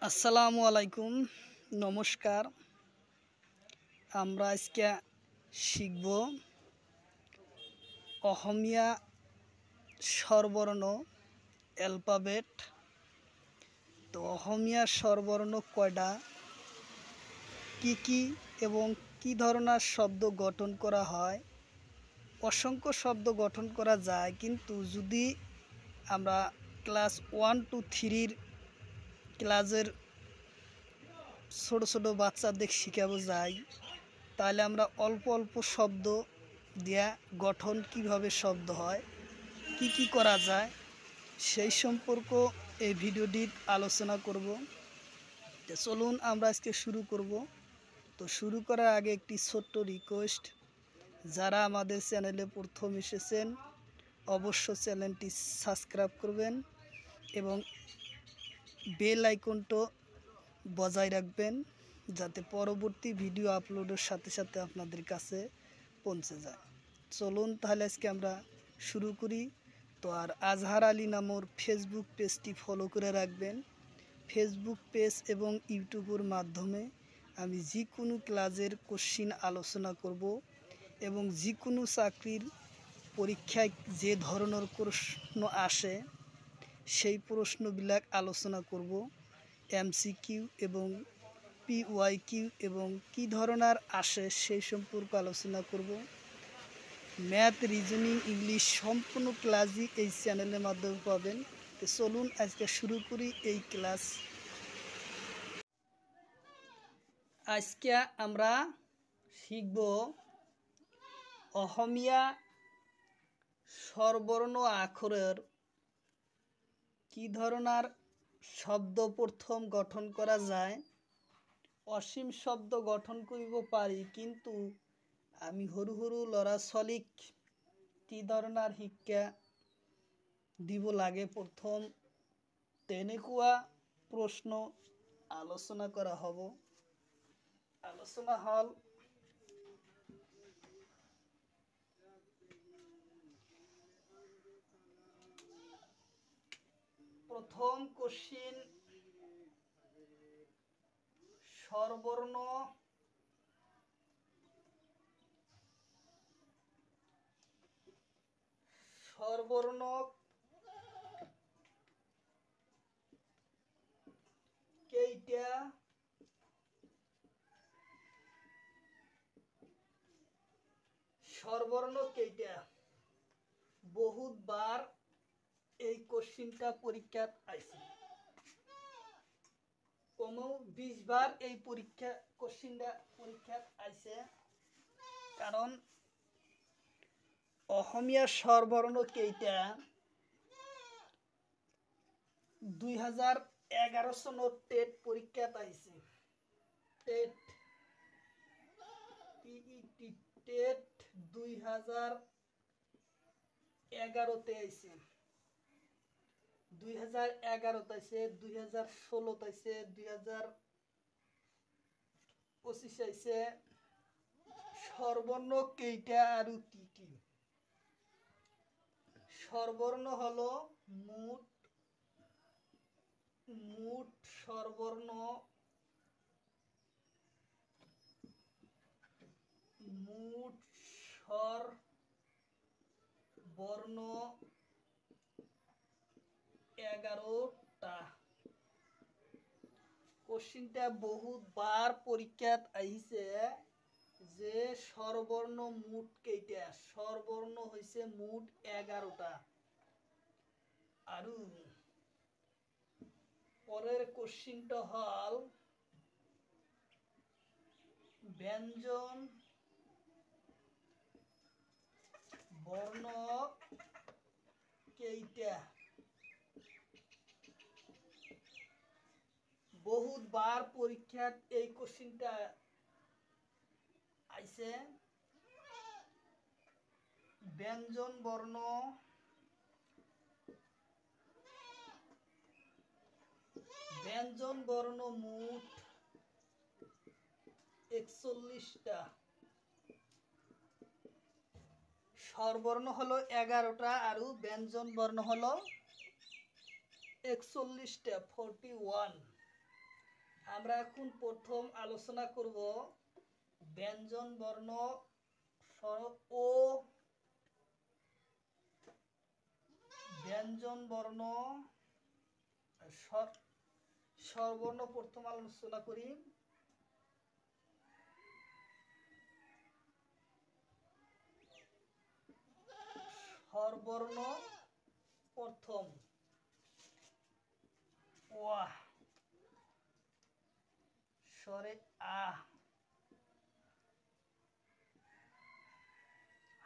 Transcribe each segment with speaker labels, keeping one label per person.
Speaker 1: আসসালামু আলাইকুম, নমস্কার। আমরা আজকে শিখব অসমীয়া স্বরবর্ণ অ্যালফাবেট। তো অসমীয়া স্বরবর্ণ কয়টা, কি এবং কি ধরনের শব্দ গঠন করা হয়। অসংখ্য শব্দ গঠন করা যায়, কিন্তু যদি আমরা ক্লাস 1 to 3 ক্লাসের ছোট ছোট বাচ্চাদের শিখাবো যাই, তাহলে আমরা অল্প অল্প শব্দ দিয়া গঠন কিভাবে শব্দ হয়, কি করা যায়, সেই সম্পর্ক এই ভিডিওটির আলোচনা করব। তো চলুন আমরা আজকে শুরু করব। তো শুরু করার আগে একটি ছোট্ট রিকোয়েস্ট, যারা আমাদের চ্যানেলে প্রথম এসেছেন অবশ্য চ্যানেলটি সাবস্ক্রাইব করবেন এবং বেল আইকনটা বজায় রাখবেন, যাতে পরবর্তী ভিডিও আপলোডের সাথে সাথে আপনাদের কাছে পৌঁছে যায়। চলুন তাহলে আজকে আমরা শুরু করি। তো আর আজহার আলী নামর ফেসবুক পেজটি ফলো করে রাখবেন। ফেসবুক পেজ এবং ইউটিউবের মাধ্যমে আমি যে কোনো ক্লাসের কোশ্চিন আলোচনা করব এবং যে কোনো চাকরির পরীক্ষায় যে ধরনের প্রশ্ন আসে সেই প্রশ্নবিলাক আলোচনা করব। এমসিকিউ এবং পিওয়াইকিউ এবং কি ধরনের আসে সেই সম্পর্কে আলোচনা করব। ম্যাথ, রিজনিং, ইংলিশ সম্পূর্ণ ক্লাসই এই চ্যানেলের মাধ্যমে পাবেন। তো চলুন আজকে শুরু করি এই ক্লাস। আজকে আমরা শিখব অসমীয়া স্বরবর্ণ আখরের কি ধরনের শব্দ প্রথম গঠন করা যায়। অসীম শব্দ গঠন করিব পারি, কিন্তু আমি সৰু সৰু ল'ৰা ছোৱালীক কি ধৰণৰ শিক্ষা দিব লাগে প্ৰথম, তেনেকুৱা প্ৰশ্ন আলোচনা কৰা হ'ব। আলোচনা হল প্রথম কোশ্চিন, স্বরবর্ণ স্বরবর্ণ কেইটা, স্বরবর্ণ কেইটা। বহুতবার এই কোশ্চিনটা পরীক্ষাত আইছে, কমেও 20 বার এই কোশ্চিনটা পরীক্ষাত আইছে। কারণ অসমীয়া স্বরবর্ণ কেইটা 2011 চনত টেট পরীক্ষাত আইছে। টেট 2011তে আইছে, 2011 আইছে, 2016 আইছে, 2025 আইছে। স্বরবর্ণ কেইটা আর কি। স্বরবর্ণ হলো মোট স্বরবর্ণ, মোট স্বরবর্ণ 11টা। কোশ্চিনটা বহুতবার পরীক্ষাত আইছে যে স্বরবর্ণ মোট কেইটা। স্বরবর্ণ হইছে মোট 11টা। আর পরের কোশ্চিনটা হল ব্যঞ্জন বর্ণ কেইটা। বহুতবার পরীক্ষাত এই কোশ্চিনটা আইছে। ব্যঞ্জন বর্ণ মোট 41টা। স্বরবর্ণ হলো 11টা আর ব্যঞ্জন বর্ণ হলো 41টা, 41। আমরা এখন প্রথম আলোচনা করব ব্যঞ্জন বর্ণ ও ব্যঞ্জন বর্ণ স্বরবর্ণ প্রথম আলোচনা করি। স্বরবর্ণ প্রথম ওয়া স্বরে আ,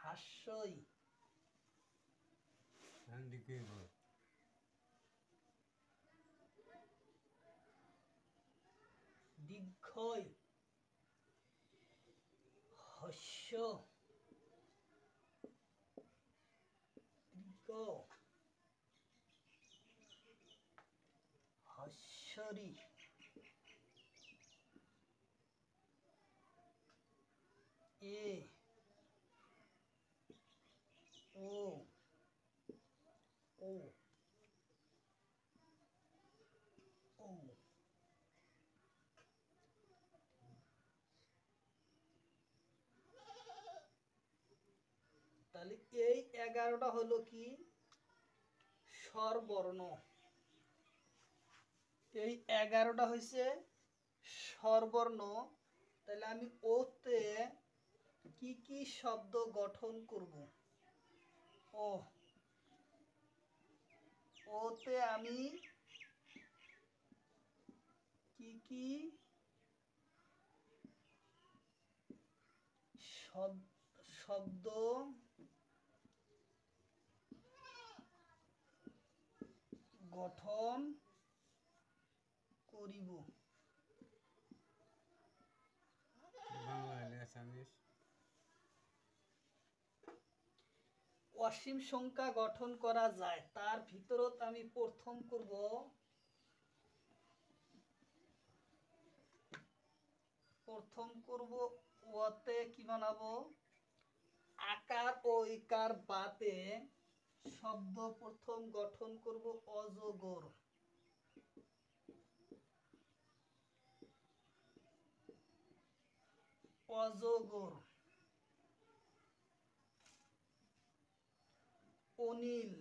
Speaker 1: হাস্যই দীর্ঘই হস্য দীর্ঘ হস্যরি এ ও ও ও। তাহলে এই 11টা হলো কি স্বরবর্ণ। এই 11টা হয়েছে স্বরবর্ণ। তাহলে আমি ওতে কি কি শব্দ গঠন করব? ও ওতে আমি কি কি শব্দ গঠন করিব? অসীম সংখ্যা গঠন করা যায়, তার ভিতরত আমি প্রথম করব ওতে কি বানাবো? আকার ও ইকার বাতে শব্দ প্রথম গঠন করব অজগর। অজগর, অনিল,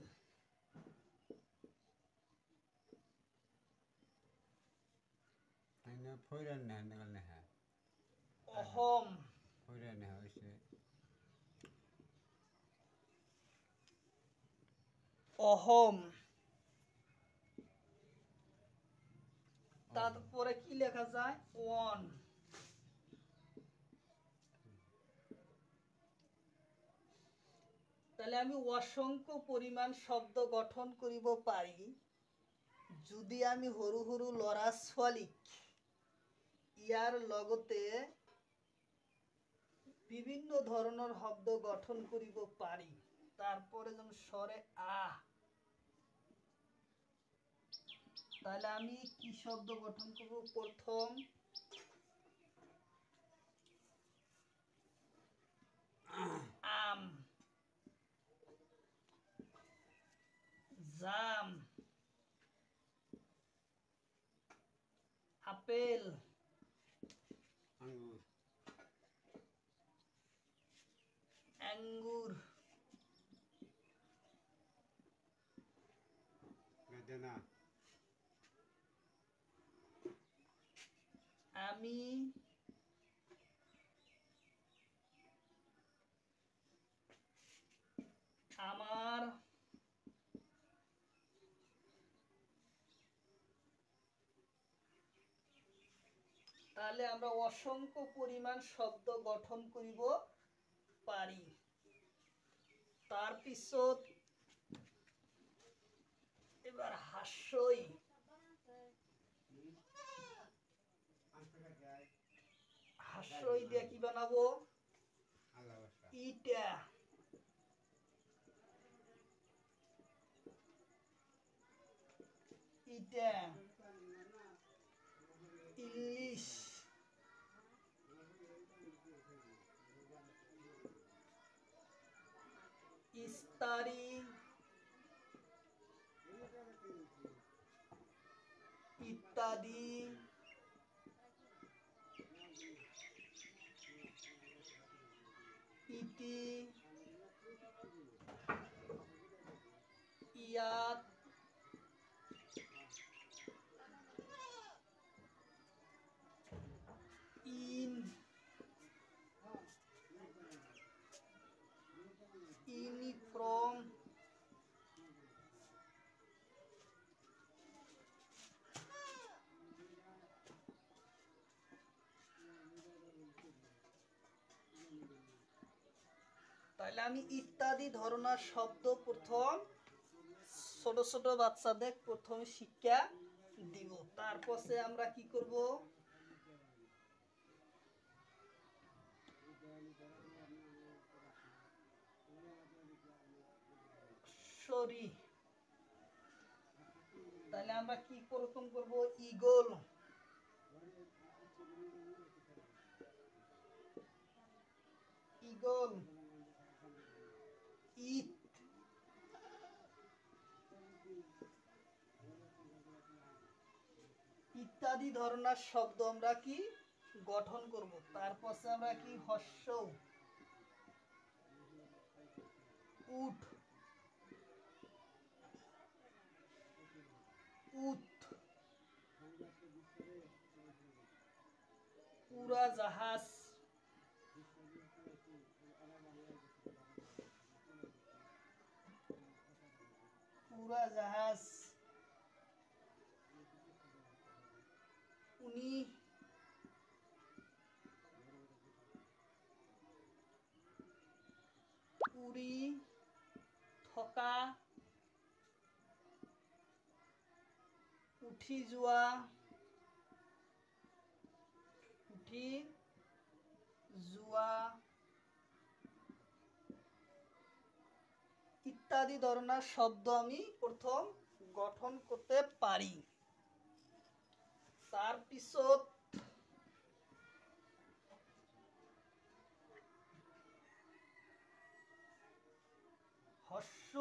Speaker 1: অহম, অহম। তারপরে কি লেখা যায়? ওয়ান। তাহলে আমি অসংখ্য পরিমাণ শব্দ গঠন করিব পারি যদি আমি হরু হরু লড়া ছোৱালীক ইয়ার লগতে বিভিন্ন ধরনের শব্দ গঠন করিব পারি। তারপরে যেমন স্বরে আ, তাহলে আমি কি শব্দ গঠন করব? প্রথম আম, জাম, আপেল, আঙ্গুর, আমি, আমার, তাহলে আমরা অসংখ্য পরিমাণ শব্দ গঠন করিব পারি। তার পিছত এবার হাস্যই, হাস্যই দিয়ে কি বানাবো? ইটা, ইটা, ইলিশ, ইস্তারি, ইত্যাদি ইতি, ইয়াত, ইন, ইনি, ফ্রম, তাহলে আমি ইত্যাদি ধরনের শব্দ প্রথম ছোট ছোট বাচ্চাদের প্রথম শিক্ষা দিব। তারপরে আমরা কি করব, সরি, তাহলে আমরা কি প্রথম করব, ইগল, ইগল, ইট, ইত্যাদি ধরনের শব্দ আমরা কি গঠন করব। তারপরে আমরা কি হর্ষ, উঠ, উত, উড়াজাহাজ, উড়াজাহাজ, উনি, উড়ি, থকা, উঠি যোৱা, উঠি যোৱা ইত্যাদি ধরনের শব্দ আমি প্রথম গঠন করতে পারি। তার পিছত হর্ষ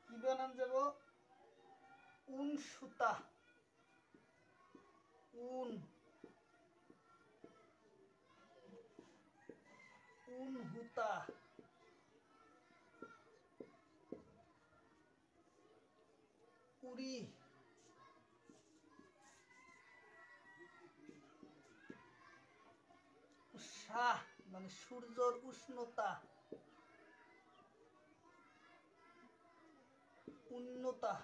Speaker 1: কি বানান যাব, উন সুতা, উন, উন হুতা, উড়ি, উষা মানে সূর্যের উষ্ণতা, উন্নতা।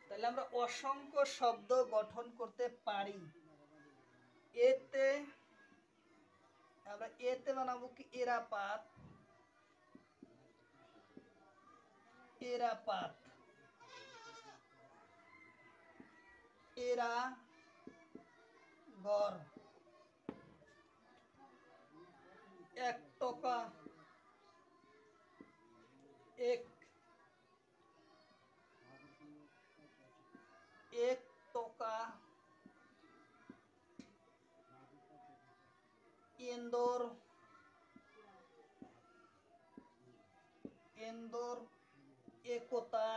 Speaker 1: তাহলে আমরা অসংখ্য শব্দ গঠন করতে পারি। এতে আমরা এতে বানাবো কি, এরাপাত, এরাপাত, এরা ঘর, এক টকা, এক, এক টকা, ইন্দোর, ইন্দোর, একতা।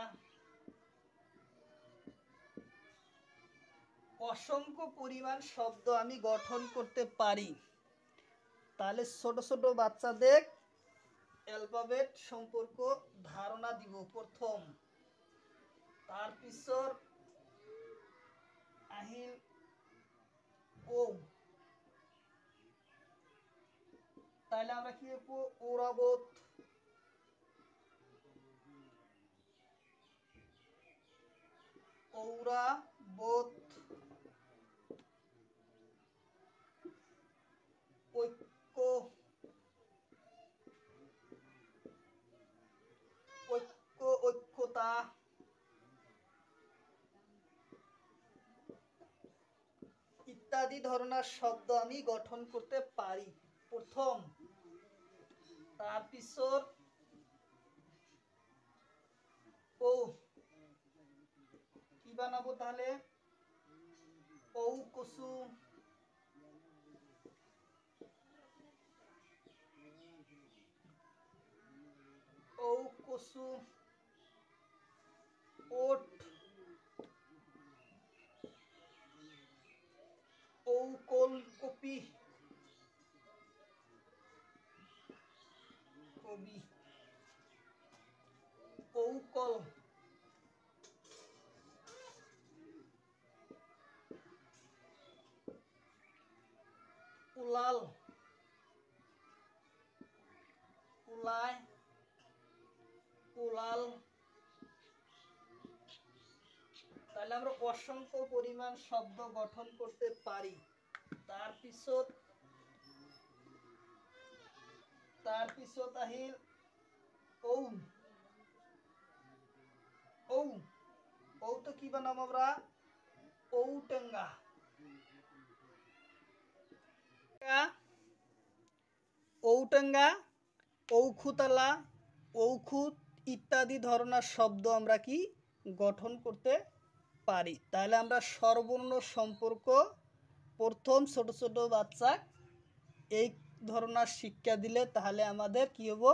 Speaker 1: অসংখ্য পরিমাণ শব্দ আমি গঠন করতে পারি। তাহলে ছোট ছোট বাচ্চাদের অ্যালফাবেট সম্পর্ক ধারণা দিব প্রথম। তার পিছর আহিল ও, তাহলে আমরা কি লিখবো, ঔরাবত, ঔরাবত, ঐক্য, ঐক্য, ঐক্যতা, ইত্যাদি ধরনের শব্দ আমি গঠন করতে পারি প্রথম। তার পিছর ও কি বানাবো, তাহলে ঔ কচু, ঔ কচু, ওট, কৌকল কপি কবি কৌকল উলাল উলায় উলাল। তাহলে আমরা অসংখ্য পরিমাণ শব্দ গঠন করতে পারি। তার পিছত আহিল ঔ ঔ ঔ তো কি বানাম আমরা ঔটেঙ্গা ঔটেঙ্গা ঔখুতালা ঔখুত ইত্যাদি ধরনের শব্দ আমরা কি গঠন করতে পারি। তাহলে আমরা স্বরবর্ণ সম্পর্ক প্রথম ছোট ছোট বাচ্চা এই ধরনের শিক্ষা দিলে তাহলে আমাদের কি হব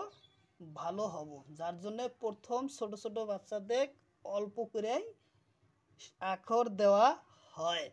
Speaker 1: ভালো হব। যার জন্য প্রথম ছোট ছোট বাচ্চাদের অল্প করে আখর দেওয়া হয়।